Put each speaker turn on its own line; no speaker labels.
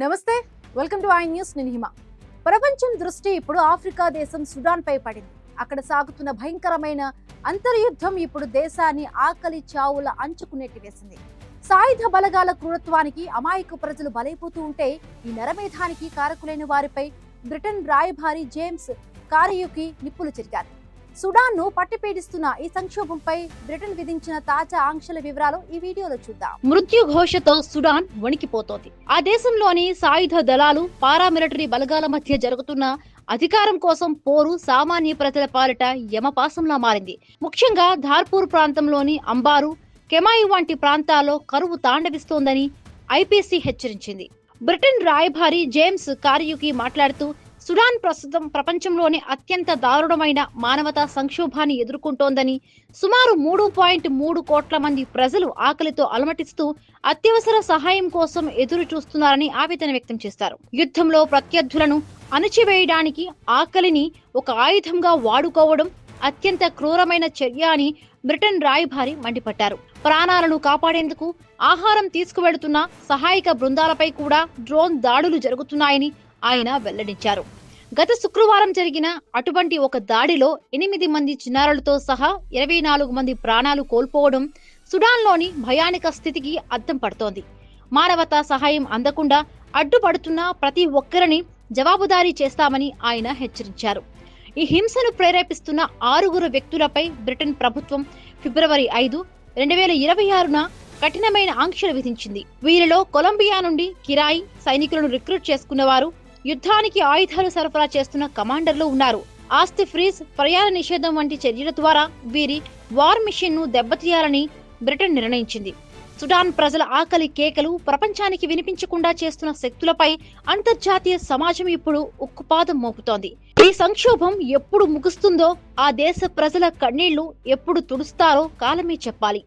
నమస్తే, welcome to I news. నేను హిమ. ప్రపంచం దృష్టి ఇప్పుడు ఆఫ్రికా దేశం సుడాన్ పై పడింది. అక్కడ సాగుతున్న భయంకరమైన అంతర్యుద్ధం ఇప్పుడు దేశాన్ని ఆకలి చావుల అంచుకు నెట్టివేసింది. సాయుధ బలగాల క్రూరత్వానికి అమాయక ప్రజలు బలైపోతూ ఉంటే ఈ నరమేధానికి కారకులైన వారిపై బ్రిటన్ రాయబారి జేమ్స్ కారియుకి నిప్పులు చెరిగారు. సుడాన్ ను పట్టిపీడిస్తున్న ఈ సంక్షోభంపై బ్రిటన్ విధించిన తాజా ఆంక్షల వివరాలు ఈ వీడియోలో చూద్దాం.
మృత్యు ఘోషతో సుడాన్ వణికిపోతోంది. ఆ దేశంలోని సాయుధ దళాలు, పారామిలిటరీ బలగాల మధ్య జరుగుతున్న అధికారం కోసం పోరు సామాన్య ప్రజల పాలిట యమపాసంలా మారింది. ముఖ్యంగా ధార్పూర్ ప్రాంతంలోని అంబారు, కెమాయి వంటి ప్రాంతాల్లో కరువు తాండవిస్తోందని ఐపీసీ హెచ్చరించింది. బ్రిటన్ రాయబారి జేమ్స్ కారియుకి మాట్లాడుతూ, సుడాన్ ప్రస్తుతం ప్రపంచంలోని అత్యంత దారుణమైన మానవతా సంక్షోభాన్ని ఎదుర్కొంటోందని, సుమారు 3.3 కోట్ల మంది ప్రజలు ఆకలితో అలమటిస్తూ అత్యవసర సహాయం కోసం ఎదురు చూస్తున్నారని ఆవేదన వ్యక్తం చేశారు. యుద్ధంలో ప్రత్యర్థులను అణచివేయడానికి ఆకలిని ఒక ఆయుధంగా వాడుకోవడం అత్యంత క్రూరమైన చర్య అని బ్రిటన్ రాయబారి మండిపడ్డారు. ప్రాణాలను కాపాడేందుకు ఆహారం తీసుకువెడుతున్న సహాయక బృందాలపై కూడా డ్రోన్ దాడులు జరుగుతున్నాయని ఆయన వెల్లడించారు. గత శుక్రవారం జరిగిన అటువంటి ఒక దాడిలో 8 మంది చిన్నారులతో సహా 24 మంది ప్రాణాలు కోల్పోవడం సుడాన్లోని భయానక స్థితికి అద్దం పడుతోంది. మానవతా సహాయం అందకుండా అడ్డుపడుతున్న ప్రతి ఒక్కరిని జవాబుదారీ చేస్తామని ఆయన హెచ్చరించారు. ఈ హింసను ప్రేరేపిస్తున్న 6 వ్యక్తులపై బ్రిటన్ ప్రభుత్వం ఫిబ్రవరి 5, 2026న కఠినమైన ఆంక్షలు విధించింది. వీరిలో కొలంబియా నుండి కిరాయి సైనికులను రిక్రూట్ చేసుకున్నవారు, యుద్ధానికి ఆయుధాలు సరఫరా చేస్తున్న కమాండర్లు ఉన్నారు. ఆస్తి ఫ్రీజ్, ప్రయాణ నిషేధం వంటి చర్యల ద్వారా వీరి వార్ మిషన్ ను దెబ్బతీయాలని బ్రిటన్ నిర్ణయించింది. సుడాన్ ప్రజల ఆకలి కేకలు ప్రపంచానికి వినిపించకుండా చేస్తున్న శక్తులపై అంతర్జాతీయ సమాజం ఇప్పుడు ఉక్కుపాదం మోపుతోంది. ఈ సంక్షోభం ఎప్పుడు ముగుస్తుందో, ఆ దేశ ప్రజల కన్నీళ్లు ఎప్పుడు తుడుస్తారో కాలమే చెప్పాలి.